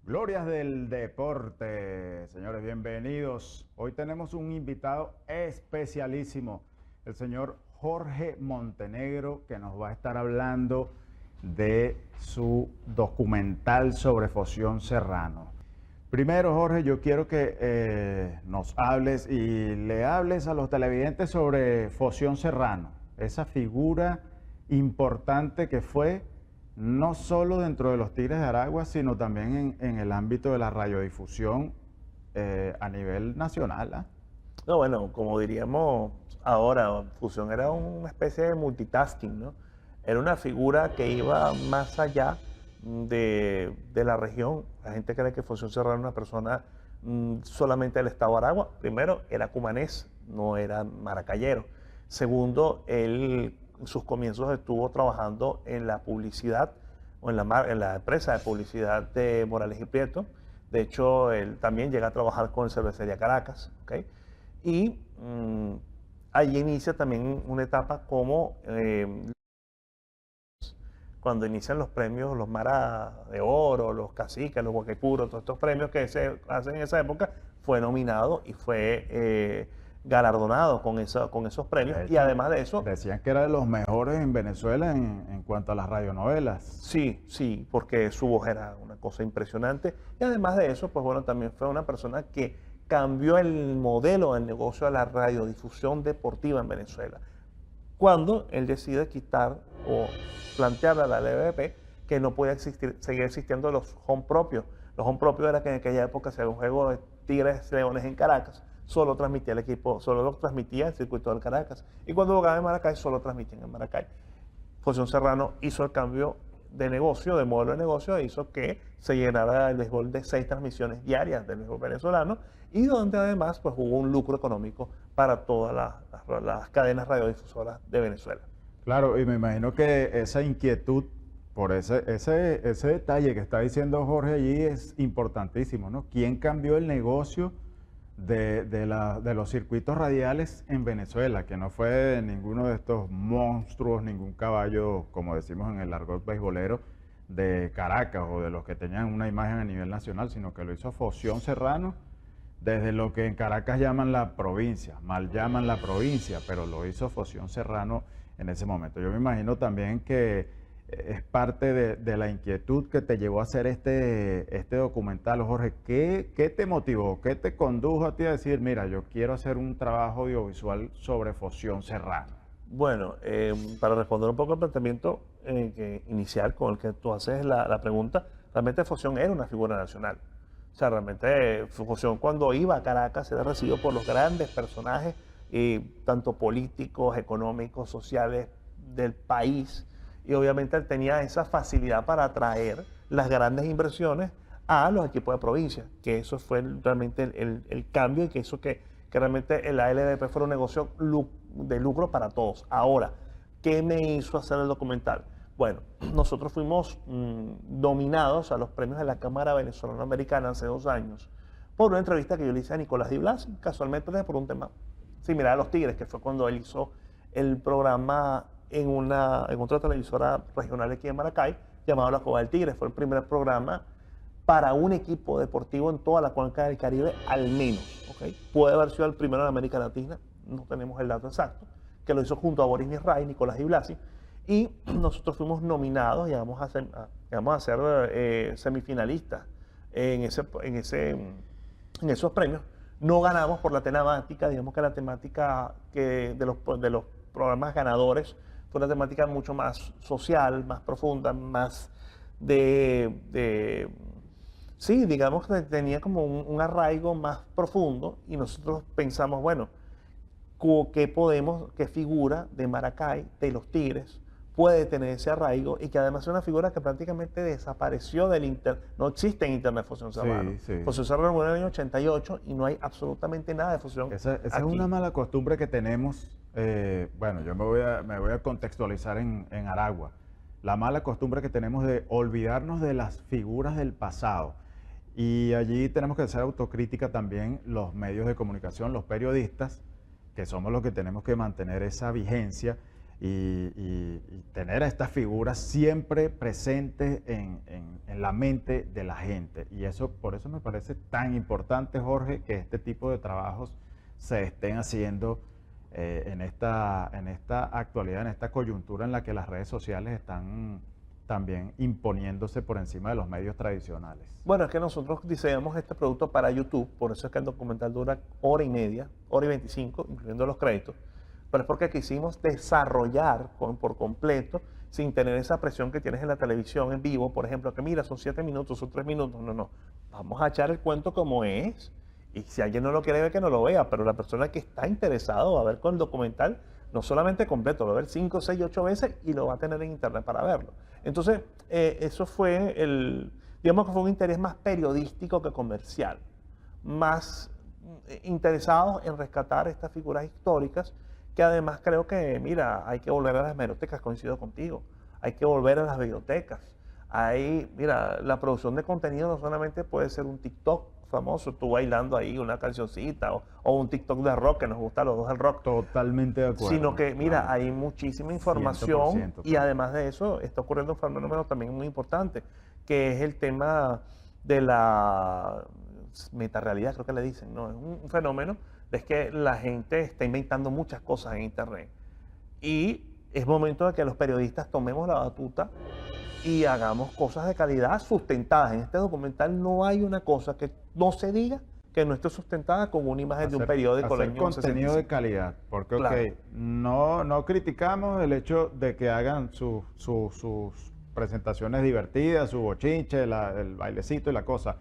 Glorias del deporte, señores, bienvenidos. Hoy tenemos un invitado especialísimo, el señor Jorge Montenegro, que nos va a estar hablando de su documental sobre Foción Serrano. Primero, Jorge, yo quiero que nos hables y le hables a los televidentes sobre Foción Serrano, esa figura importante que fue no solo dentro de los Tigres de Aragua, sino también en el ámbito de la radiodifusión a nivel nacional, ¿ah? No, bueno, como diríamos ahora, Fusión era una especie de multitasking, ¿no? Era una figura que iba más allá de la región. La gente cree que Fusión Serrano era una persona solamente del estado de Aragua. Primero, era cumanés, no era maracayero. Segundo, él en sus comienzos estuvo trabajando en la publicidad o en la empresa de publicidad de Morales y Prieto. De hecho, él también llega a trabajar con Cervecería Caracas, ¿ok? Y allí inicia también una etapa como cuando inician los premios, los Mara de Oro, los Caciques, los Guaquepuros, todos estos premios que se hacen en esa época, fue nominado y fue galardonado con esos premios. De Y hecho, además de eso, decían que era de los mejores en Venezuela en cuanto a las radionovelas. sí, porque su voz era una cosa impresionante. Y además de eso, pues bueno, también fue una persona que cambió el modelo del negocio de la radiodifusión deportiva en Venezuela. Cuando él decide quitar o plantear a la LVP que no podía seguir existiendo los home propios. Los home propios era que en aquella época se había un juego de Tigres Leones en Caracas, solo transmitía el equipo, solo lo transmitía el circuito del Caracas. Y cuando jugaba en Maracay, solo transmitían en Maracay. Foción Serrano hizo el cambio de negocio, de modelo de negocio, e hizo que se llenara el béisbol de 6 transmisiones diarias del béisbol venezolano y donde además pues, hubo un lucro económico para todas las cadenas radiodifusoras de Venezuela. Claro, y me imagino que esa inquietud por ese detalle que está diciendo Jorge allí es importantísimo, ¿no? ¿Quién cambió el negocio de los circuitos radiales en Venezuela? Que no fue ninguno de estos monstruos, ningún caballo, como decimos en el argot beisbolero, de Caracas o de los que tenían una imagen a nivel nacional, sino que lo hizo Foción Serrano desde lo que en Caracas llaman la provincia, mal llaman la provincia, pero lo hizo Foción Serrano en ese momento. Yo me imagino también que es parte de la inquietud que te llevó a hacer este documental, Jorge. ¿Qué te motivó? ¿Qué te condujo a ti a decir, mira, yo quiero hacer un trabajo audiovisual sobre Foción Serrano? Bueno, para responder un poco al planteamiento inicial con el que tú haces la pregunta, realmente Foción era una figura nacional. O sea, realmente Foción cuando iba a Caracas era recibido por los grandes personajes, tanto políticos, económicos, sociales del país. Y obviamente él tenía esa facilidad para atraer las grandes inversiones a los equipos de provincia, que eso fue realmente el cambio y que hizo que realmente el ALDP fuera un negocio de lucro para todos. Ahora, ¿qué me hizo hacer el documental? Bueno, nosotros fuimos nominados a los premios de la Cámara Venezolana Americana hace 2 años por una entrevista que yo le hice a Nicolás Di Blasi, casualmente por un tema similar a Los Tigres, que fue cuando él hizo el programa en otra televisora regional aquí en Maracay, llamado La Cova del Tigre. Fue el primer programa para un equipo deportivo en toda la cuenca del Caribe, al menos. ¿Okay? Puede haber sido el primero en América Latina, no tenemos el dato exacto, que lo hizo junto a Boris Misray, Nicolás Di Blasi, y nosotros fuimos nominados y vamos a ser semifinalistas en esos premios. No ganamos por la temática, digamos que la temática de los programas ganadores fue una temática mucho más social, más profunda, más sí, digamos que tenía como un arraigo más profundo y nosotros pensamos, bueno, qué figura de Maracay, de los Tigres, puede tener ese arraigo y que además es una figura que prácticamente desapareció del Internet. No existe en Internet Foción Serrano. Sí, sí. Foción Serrano murió en el año 88 y no hay absolutamente nada de Foción Esa es aquí. una mala costumbre que tenemos. Bueno, yo me voy a contextualizar en Aragua. La mala costumbre que tenemos de olvidarnos de las figuras del pasado. Y allí tenemos que hacer autocrítica también los medios de comunicación, los periodistas, que somos los que tenemos que mantener esa vigencia. y tener a estas figuras siempre presentes en la mente de la gente. Y eso, por eso me parece tan importante, Jorge, que este tipo de trabajos se estén haciendo en esta actualidad, en esta coyuntura en la que las redes sociales están también imponiéndose por encima de los medios tradicionales. Bueno, es que nosotros diseñamos este producto para YouTube, por eso es que el documental dura hora y media, hora y 25, incluyendo los créditos, pero es porque quisimos desarrollar por completo, sin tener esa presión que tienes en la televisión en vivo, por ejemplo, que mira, son 7 minutos, son 3 minutos, no, vamos a echar el cuento como es, y si alguien no lo quiere ver, que no lo vea, pero la persona que está interesado va a ver con el documental, no solamente completo, lo va a ver 5, 6, 8 veces y lo va a tener en internet para verlo. Entonces, eso fue digamos que fue un interés más periodístico que comercial, más interesados en rescatar estas figuras históricas, que además creo que, mira, hay que volver a las hemerotecas, coincido contigo, hay que volver a las bibliotecas. Mira, la producción de contenido no solamente puede ser un TikTok famoso, tú bailando ahí una cancioncita, o un TikTok de rock, que nos gusta a los dos el rock. Totalmente de acuerdo. Sino que, mira, claro, hay muchísima información, y claro. además de eso está ocurriendo un fenómeno también muy importante, que es el tema de la metarealidad, creo que le dicen, ¿no? Es un fenómeno, es que la gente está inventando muchas cosas en internet, y es momento de que los periodistas tomemos la batuta y hagamos cosas de calidad sustentadas. En este documental no hay una cosa que no se diga que no esté sustentada con una imagen de un periódico del año contenido 65. de calidad, porque Claro. no criticamos el hecho de que hagan sus presentaciones divertidas, su bochinche, el bailecito y la cosa,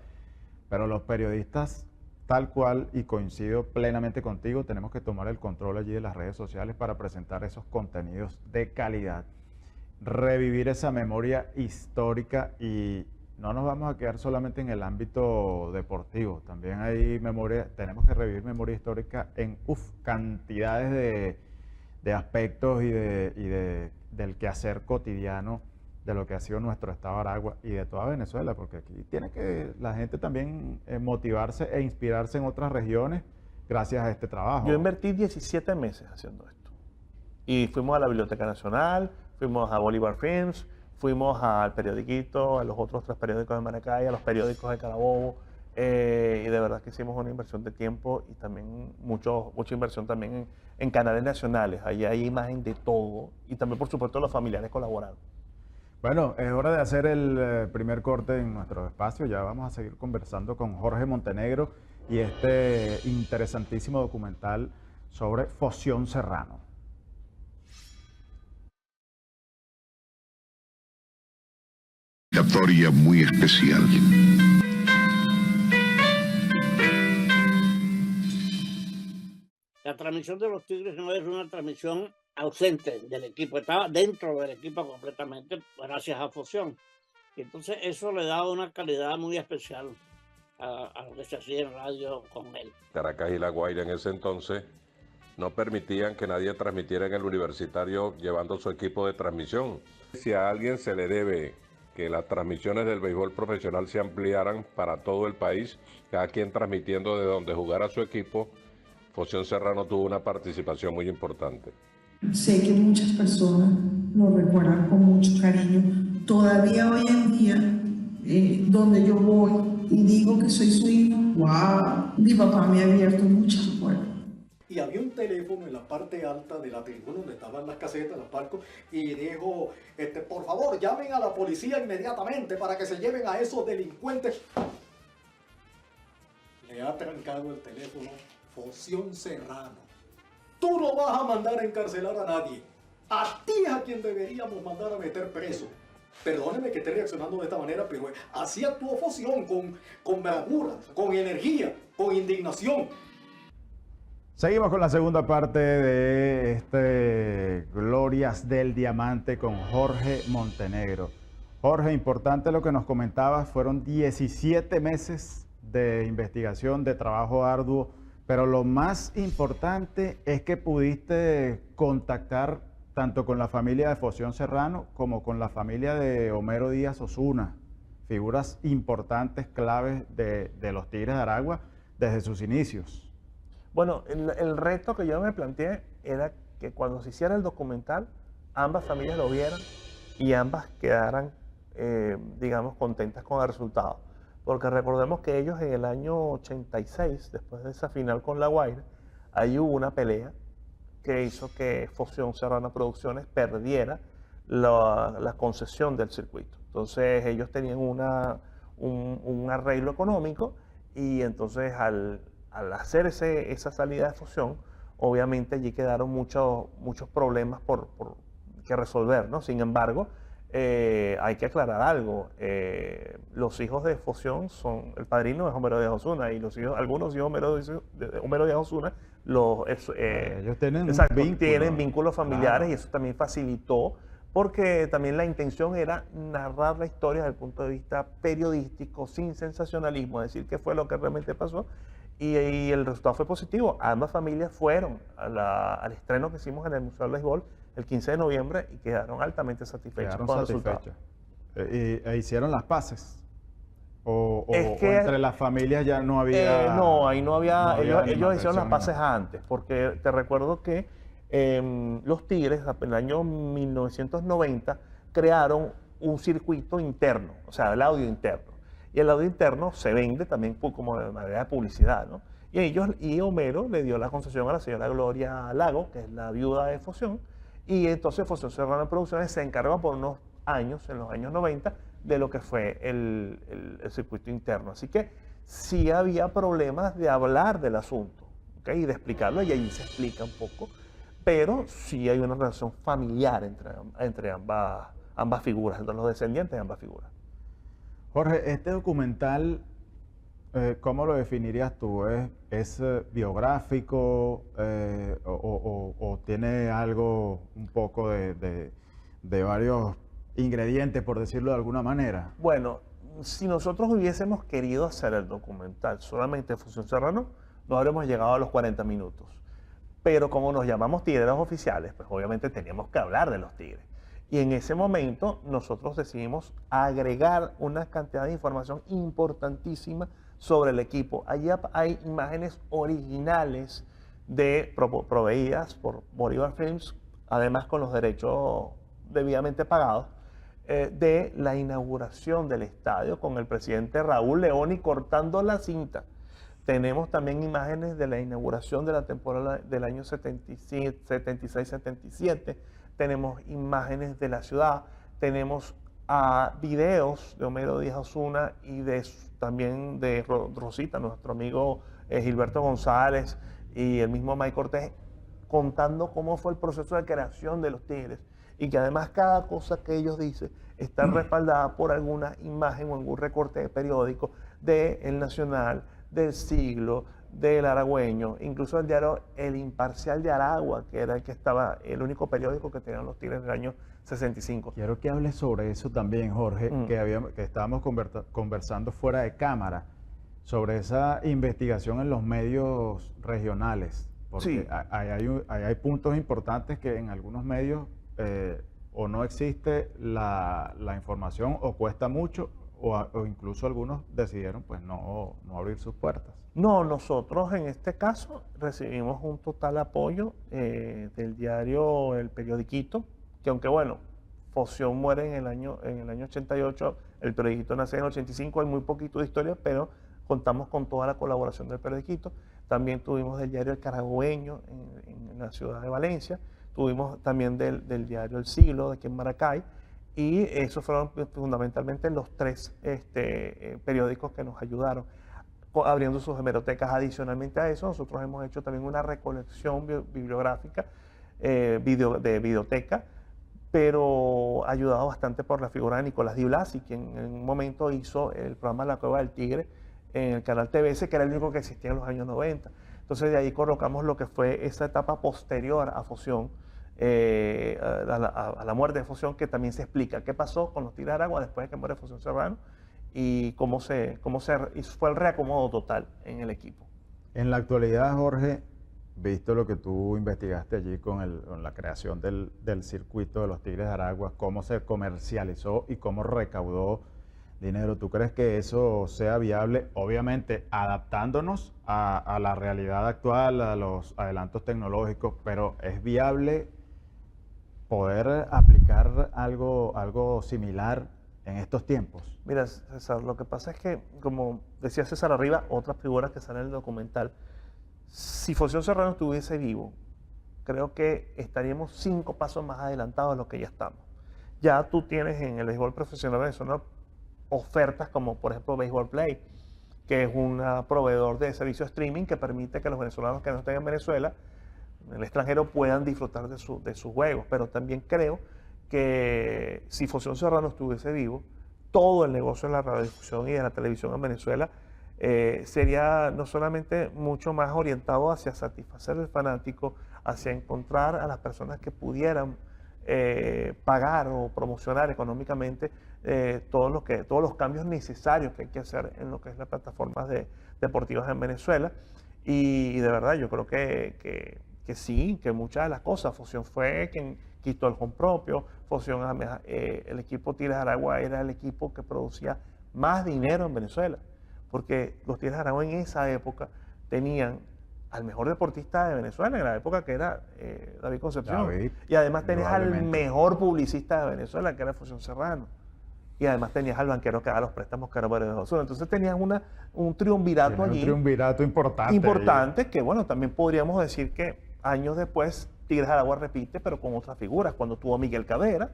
pero los periodistas, tal cual, y coincido plenamente contigo, tenemos que tomar el control allí de las redes sociales para presentar esos contenidos de calidad, revivir esa memoria histórica, y no nos vamos a quedar solamente en el ámbito deportivo, también hay memoria, tenemos que revivir memoria histórica en cantidades de aspectos y del quehacer cotidiano de lo que ha sido nuestro estado de Aragua y de toda Venezuela, porque aquí tiene que la gente también motivarse e inspirarse en otras regiones gracias a este trabajo. Yo invertí 17 meses haciendo esto. Y fuimos a la Biblioteca Nacional, fuimos a Bolívar Films, fuimos al periodiquito, a los otros 3 periódicos de Maracay, a los periódicos de Carabobo, y de verdad que hicimos una inversión de tiempo y también mucha inversión también en canales nacionales. Ahí hay imagen de todo, y también por supuesto los familiares colaboraron. Bueno, es hora de hacer el primer corte en nuestro espacio. Ya vamos a seguir conversando con Jorge Montenegro y este interesantísimo documental sobre Foción Serrano. Historia muy especial. La transmisión de los Tigres no es una transmisión ausente del equipo, estaba dentro del equipo completamente gracias a Foción. Y entonces eso le da una calidad muy especial a lo que se hacía en radio con él. Caracas y La Guaira en ese entonces no permitían que nadie transmitiera en el universitario llevando su equipo de transmisión. Si a alguien se le debe que las transmisiones del béisbol profesional se ampliaran para todo el país, cada quien transmitiendo de donde jugara su equipo, Foción Serrano tuvo una participación muy importante. Sé que muchas personas lo recuerdan con mucho cariño. Todavía hoy en día, donde yo voy y digo que soy su hijo, wow, mi papá me ha abierto muchas puertas. Y había un teléfono en la parte alta de la tribuna donde estaban las casetas, los palcos, y dijo, por favor, llamen a la policía inmediatamente para que se lleven a esos delincuentes. Le ha trancado el teléfono Foción Serrano. Tú no vas a mandar a encarcelar a nadie. A ti es a quien deberíamos mandar a meter preso. Perdóneme que esté reaccionando de esta manera, pero así actuó Foción, con bravura, con energía, con indignación. Seguimos con la segunda parte de este Glorias del Diamante con Jorge Montenegro. Jorge, importante lo que nos comentabas, fueron 17 meses de investigación, de trabajo arduo, pero lo más importante es que pudiste contactar tanto con la familia de Foción Serrano como con la familia de Homero Díaz Osuna, figuras importantes, claves de los Tigres de Aragua desde sus inicios. Bueno, el reto que yo me planteé era que cuando se hiciera el documental ambas familias lo vieran y ambas quedaran, digamos, contentas con el resultado. Porque recordemos que ellos en el año 86, después de esa final con La Guaira, ahí hubo una pelea que hizo que Fusión Serrano Producciones perdiera la concesión del circuito. Entonces ellos tenían un arreglo económico y entonces al hacer esa salida de Fusión, obviamente allí quedaron muchos problemas por que resolver, ¿no? Sin embargo, hay que aclarar algo. Los hijos de Fusión son, el padrino es Homero Díaz Osuna y algunos hijos de Homero Díaz Osuna, ellos tienen exacto, vínculo, tienen vínculos familiares, claro. y eso también facilitó, porque también la intención era narrar la historia desde el punto de vista periodístico, sin sensacionalismo, decir qué fue lo que realmente pasó, y el resultado fue positivo. Ambas familias fueron al estreno que hicimos en el Museo del Béisbol el 15 de noviembre y quedaron altamente satisfechos con el resultado. ¿E hicieron las paces? ¿O que, entre las familias ya no había...? No, ahí no había... ellos hicieron las animación, paces antes, porque te recuerdo que los Tigres, en el año 1990, crearon un circuito interno, o sea, el audio interno. Y el audio interno se vende también como de manera de publicidad, ¿no? Y Homero le dio la concesión a la señora Gloria Lago, que es la viuda de Fusión, y entonces Fusión Serrano Producciones se encargó por unos años, en los años 90, de lo que fue el circuito interno. Así que sí había problemas de hablar del asunto, ¿okay? Y de explicarlo, y ahí se explica un poco, pero sí hay una relación familiar entre ambas figuras, entre los descendientes de ambas figuras. Jorge, este documental, ¿cómo lo definirías tú? ¿Es biográfico o tiene algo un poco de varios ingredientes, por decirlo de alguna manera? Bueno, si nosotros hubiésemos querido hacer el documental solamente de Fusión Serrano, no habríamos llegado a los 40 minutos. Pero como nos llamamos tigreros oficiales, pues obviamente teníamos que hablar de los tigres. Y en ese momento nosotros decidimos agregar una cantidad de información importantísima sobre el equipo. Allí hay imágenes originales proveídas por Bolívar Films, además con los derechos debidamente pagados, de la inauguración del estadio con el presidente Raúl Leoni cortando la cinta. Tenemos también imágenes de la inauguración de la temporada del año 76-77. Tenemos imágenes de la ciudad. Tenemos videos de Homero Díaz Osuna y también de Rosita, nuestro amigo Gilberto González y el mismo Mike Cortés, contando cómo fue el proceso de creación de los Tigres. Y que además cada cosa que ellos dicen está respaldada por alguna imagen o algún recorte de periódico de El Nacional, del Siglo, del Aragüeño, incluso el diario El Imparcial de Aragua, que era el único periódico que tenían los Tigres en el año 65. Quiero que hables sobre eso también, Jorge, que estábamos conversando fuera de cámara, sobre esa investigación en los medios regionales, porque Sí. hay puntos importantes que en algunos medios o no existe la información o cuesta mucho, o incluso algunos decidieron pues no abrir sus puertas. No, nosotros en este caso recibimos un total apoyo del diario El Periodiquito, que aunque bueno, Fusión muere en el año 88, el Periodiquito nace en el 85, hay muy poquito de historia, pero contamos con toda la colaboración del Periodiquito. También tuvimos del diario El Caragüeño en la ciudad de Valencia, tuvimos también del diario El Siglo de aquí en Maracay, y esos fueron fundamentalmente los tres periódicos que nos ayudaron, abriendo sus hemerotecas. Adicionalmente a eso, nosotros hemos hecho también una recolección bibliográfica de videoteca, pero ayudado bastante por la figura de Nicolás Di Blasi, quien en un momento hizo el programa La Cueva del Tigre en el canal TBS, que era el único que existía en los años 90. Entonces de ahí colocamos lo que fue esa etapa posterior a Fusión, a la muerte de Fusión, que también se explica qué pasó con los Tigres de Aragua después de que muere Fusión Serrano y cómo fue el reacomodo total en el equipo. En la actualidad, Jorge, visto lo que tú investigaste allí con la creación del circuito de los Tigres de Aragua, cómo se comercializó y cómo recaudó dinero, ¿tú crees que eso sea viable? Obviamente adaptándonos a la realidad actual, a los adelantos tecnológicos, pero ¿es viable poder aplicar algo similar en estos tiempos? Mira, César, lo que pasa es que, como decía César arriba, otras figuras que salen en el documental, si Foción Serrano estuviese vivo, creo que estaríamos 5 pasos más adelantados de lo que ya estamos. Ya tú tienes en el béisbol profesional venezolano ofertas como, por ejemplo, Baseball Play, que es un proveedor de servicio streaming que permite que los venezolanos que no estén en Venezuela, en el extranjero, puedan disfrutar de sus juegos. Pero también creo que si Foción Serrano estuviese vivo, todo el negocio de la radiodifusión y de la televisión en Venezuela sería no solamente mucho más orientado hacia satisfacer al fanático, hacia encontrar a las personas que pudieran pagar o promocionar económicamente todos los cambios necesarios que hay que hacer en lo que es las plataformas deportivas en Venezuela. Y de verdad yo creo que sí, que muchas de las cosas, Foción fue quien quitó el home propio, Foción, el equipo Tigres de Aragua era el equipo que producía más dinero en Venezuela, porque los Tigres de Aragua en esa época tenían al mejor deportista de Venezuela, en la época que era David Concepción. Y además tenías al mejor publicista de Venezuela, que era Foción Serrano. Y además tenías al banquero que daba los préstamos, que era Pérez de Osuna. Entonces tenías un triunvirato allí. Un triunvirato importante. Importante, que bueno, también podríamos decir que años después Tigres de Aragua repite, pero con otras figuras. Cuando tuvo a Miguel Cabrera,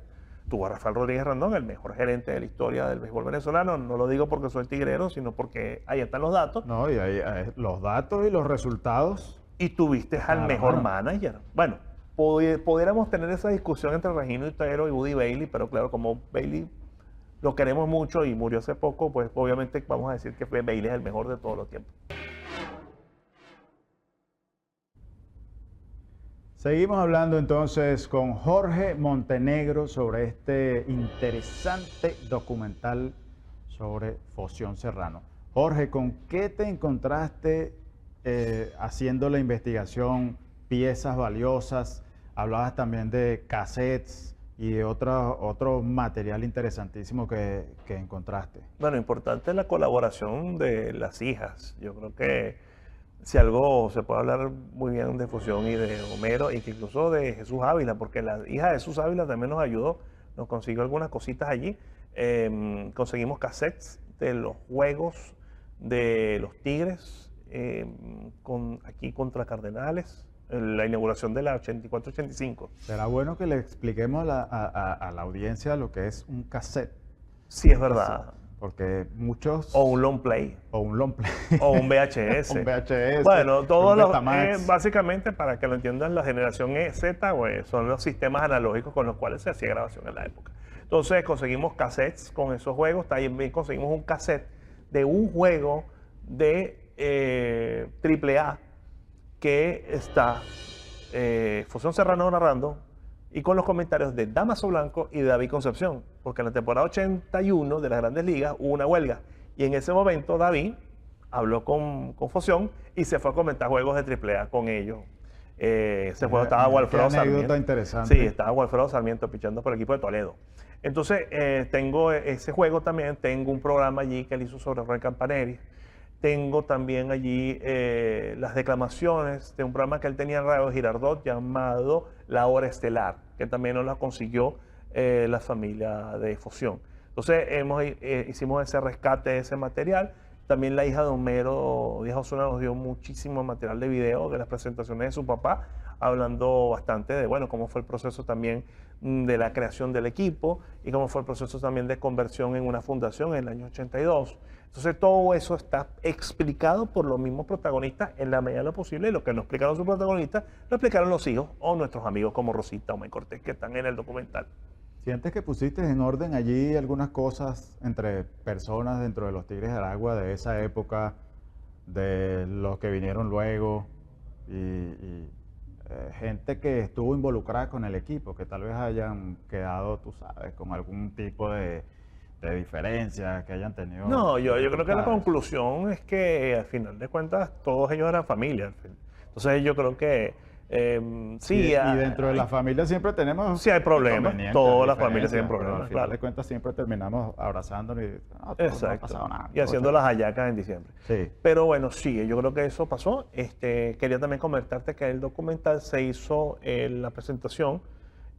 tuvo a Rafael Rodríguez Randón, el mejor gerente de la historia del béisbol venezolano. No lo digo porque soy tigrero, sino porque ahí están los datos. No, y ahí los datos y los resultados. Y tuviste al mejor manager. Bueno, pudiéramos tener esa discusión entre Regino Otero y Buddy Bailey, pero claro, como Bailey lo queremos mucho y murió hace poco, pues obviamente vamos a decir que Bailey es el mejor de todos los tiempos. Seguimos hablando entonces con Jorge Montenegro sobre este interesante documental sobre Foción Serrano. Jorge, ¿con qué te encontraste haciendo la investigación? Piezas valiosas, hablabas también de cassettes y de otro material interesantísimo que encontraste. Bueno, importante la colaboración de las hijas. Yo creo que si algo se puede hablar muy bien de Foción y de Homero, y que incluso de Jesús Ávila, porque la hija de Jesús Ávila también nos ayudó, nos consiguió algunas cositas allí. Conseguimos cassettes de los juegos de los Tigres aquí contra Cardenales, la inauguración de la 84-85. Será bueno que le expliquemos a la audiencia lo que es un cassette. Sí, es verdad. Porque muchos... O un long play. O un long play. O un VHS. Un VHS. Bueno, todos los... básicamente, para que lo entiendan, la generación Z son los sistemas analógicos con los cuales se hacía grabación en la época. Entonces conseguimos cassettes con esos juegos. También conseguimos un cassette de un juego de AAA que está Foción Serrano narrando y con los comentarios de Damaso Blanco y de David Concepción, porque en la temporada 81 de las Grandes Ligas hubo una huelga y en ese momento David habló con Foción y se fue a comentar juegos de AAA con ellos. Ese juego estaba Walfredo Sarmiento. Interesante. Sí, estaba Walfredo Sarmiento pichando por el equipo de Toledo. Entonces tengo ese juego también, tengo un programa allí que él hizo sobre Roy Campaneri. Tengo también allí las declamaciones de un programa que él tenía en Radio Girardot llamado La Hora Estelar, que también nos la consiguió la familia de Foción. Entonces hicimos ese rescate de ese material. También la hija de Homero, Díaz Osuna, nos dio muchísimo material de video de las presentaciones de su papá, hablando bastante de, bueno, cómo fue el proceso también de la creación del equipo y cómo fue el proceso también de conversión en una fundación en el año 82. Entonces todo eso está explicado por los mismos protagonistas en la medida de lo posible, y lo que no explicaron sus protagonistas lo explicaron los hijos o nuestros amigos como Rosita o May Cortés, que están en el documental. ¿Sientes que pusiste en orden allí algunas cosas entre personas dentro de los Tigres de Aragua de esa época, de los que vinieron luego y gente que estuvo involucrada con el equipo, que tal vez hayan quedado, tú sabes, con algún tipo de diferencia, que hayan tenido? No, yo creo que la conclusión es que al final de cuentas todos ellos eran familia. Entonces yo creo que sí. Y dentro de la familia siempre tenemos... Sí hay problemas, todas las familias tienen problemas. Al final de cuentas siempre terminamos abrazándonos y no, exacto. No ha pasado nada. Y haciendo las hallacas en diciembre. Sí. Pero bueno, sí, yo creo que eso pasó. Quería también comentarte que el documental se hizo la presentación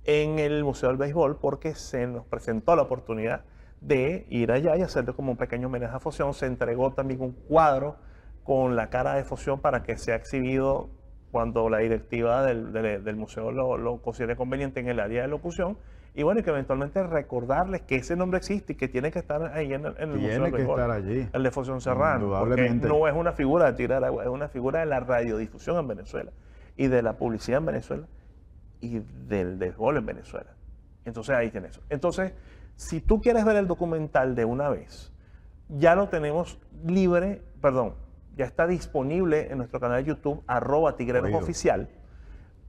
en el Museo del Béisbol porque se nos presentó la oportunidad de ir allá y hacerle como un pequeño homenaje a Foción. Se entregó también un cuadro con la cara de Foción para que sea exhibido cuando la directiva del museo lo considere conveniente en el área de locución. Y bueno, y que eventualmente recordarles que ese nombre existe y que tiene que estar ahí en el Museo Tiene del que Béisbol. estar allí. El de Foción Serrano. Porque Indudablemente. no es una figura de Tigre de Aragua, es una figura de la radiodifusión en Venezuela y de la publicidad en Venezuela y del béisbol en Venezuela. Entonces ahí tienes eso. Entonces, si tú quieres ver el documental de una vez, ya lo tenemos libre, perdón, ya está disponible en nuestro canal de YouTube, @tigrerosoficial,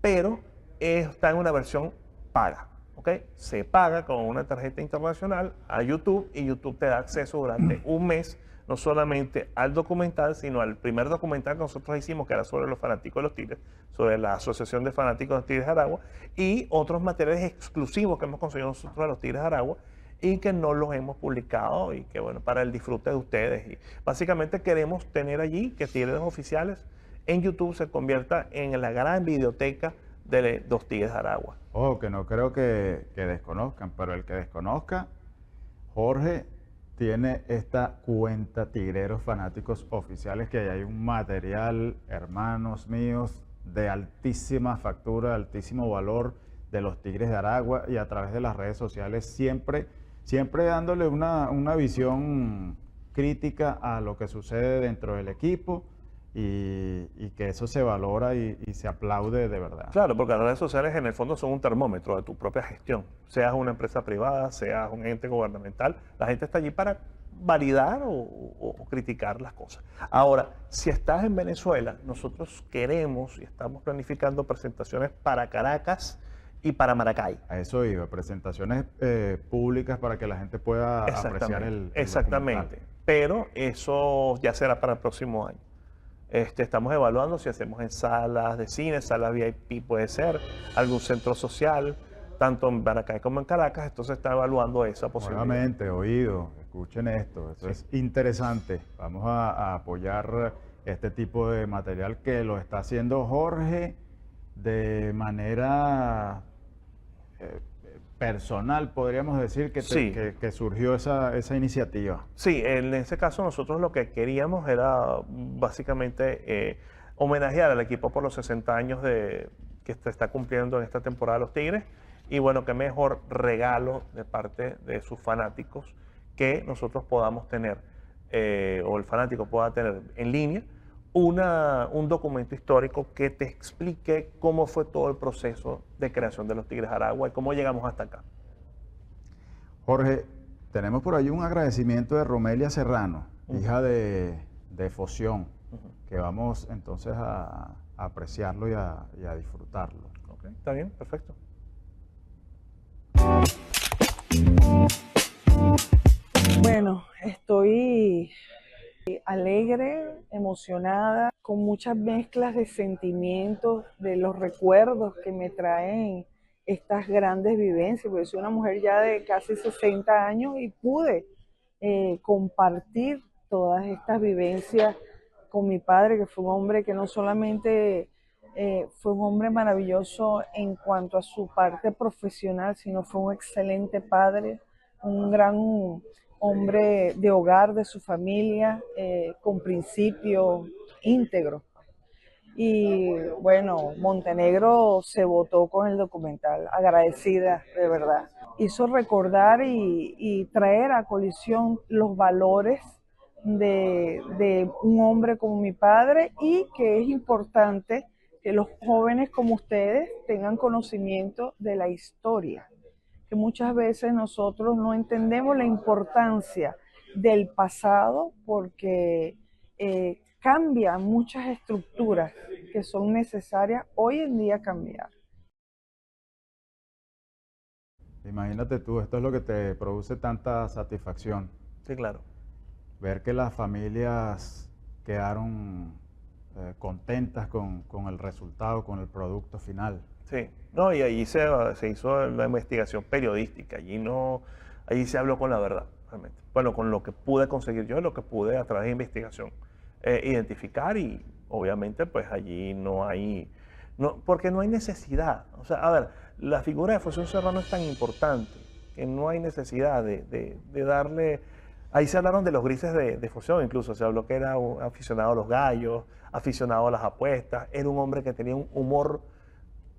pero está en una versión paga, ¿ok? Se paga con una tarjeta internacional a YouTube y YouTube te da acceso durante un mes, no solamente al documental, sino al primer documental que nosotros hicimos, que era sobre los fanáticos de los Tigres, sobre la Asociación de Fanáticos de los Tigres de Aragua, y otros materiales exclusivos que hemos conseguido nosotros de los Tigres de Aragua, y que no los hemos publicado y que bueno, para el disfrute de ustedes. Y básicamente queremos tener allí que Tigres Oficiales en YouTube se convierta en la gran biblioteca de los Tigres de Aragua. Ojo, que no creo que desconozcan, pero el que desconozca, Jorge tiene esta cuenta Tigreros Fanáticos Oficiales, que ahí hay un material, hermanos míos, de altísima factura, de altísimo valor de los Tigres de Aragua, y a través de las redes sociales siempre dándole una visión crítica a lo que sucede dentro del equipo y que eso se valora y se aplaude de verdad. Claro, porque las redes sociales en el fondo son un termómetro de tu propia gestión. Seas una empresa privada, seas un ente gubernamental, la gente está allí para validar o criticar las cosas. Ahora, si estás en Venezuela, nosotros queremos y estamos planificando presentaciones para Caracas y para Maracay. A eso iba, presentaciones públicas para que la gente pueda apreciar el Exactamente, documental. pero eso ya será para el próximo año. Estamos evaluando si hacemos en salas de cine, salas VIP puede ser, algún centro social, tanto en Maracay como en Caracas, entonces está evaluando esa posibilidad. Nuevamente, oído, escuchen esto es interesante. Vamos a apoyar este tipo de material que lo está haciendo Jorge de manera personal, podríamos decir, Sí. que surgió esa iniciativa. Sí, en ese caso nosotros lo que queríamos era básicamente homenajear al equipo por los 60 años que se está cumpliendo en esta temporada de los Tigres. Y bueno, qué mejor regalo de parte de sus fanáticos que nosotros podamos tener, o el fanático pueda tener en línea, un documento histórico que te explique cómo fue todo el proceso de creación de los Tigres de Aragua y cómo llegamos hasta acá. Jorge, tenemos por ahí un agradecimiento de Romelia Serrano, hija de Foción, que vamos entonces a apreciarlo y a disfrutarlo. Ok, está bien, perfecto. Bueno, estoy alegre, emocionada, con muchas mezclas de sentimientos, de los recuerdos que me traen estas grandes vivencias, porque soy una mujer ya de casi 60 años y pude compartir todas estas vivencias con mi padre, que fue un hombre que no solamente fue un hombre maravilloso en cuanto a su parte profesional, sino fue un excelente padre, un gran hombre de hogar, de su familia, con principios íntegros. Y bueno, Montenegro se votó con el documental, agradecida de verdad. Hizo recordar y traer a colisión los valores de un hombre como mi padre, y que es importante que los jóvenes como ustedes tengan conocimiento de la historia, que muchas veces nosotros no entendemos la importancia del pasado porque cambia muchas estructuras que son necesarias hoy en día cambiar. Imagínate tú, esto es lo que te produce tanta satisfacción, Sí, claro. ver que las familias quedaron contentas con el resultado, con el producto final. Sí, no, y allí se hizo la investigación periodística, allí se habló con la verdad, realmente. Bueno, con lo que pude conseguir yo, lo que pude a través de investigación identificar, y obviamente pues allí no hay No, porque no hay necesidad. O sea, a ver, la figura de Foción Serrano es tan importante que no hay necesidad de darle... Ahí se hablaron de los grises de Foción, incluso se habló que era un aficionado a los gallos, aficionado a las apuestas, era un hombre que tenía un humor,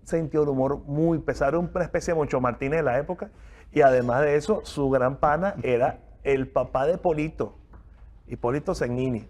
sentido de humor muy pesado, una especie de Moncho Martínez de la época, y además de eso, su gran pana era el papá de Hipólito Segnini.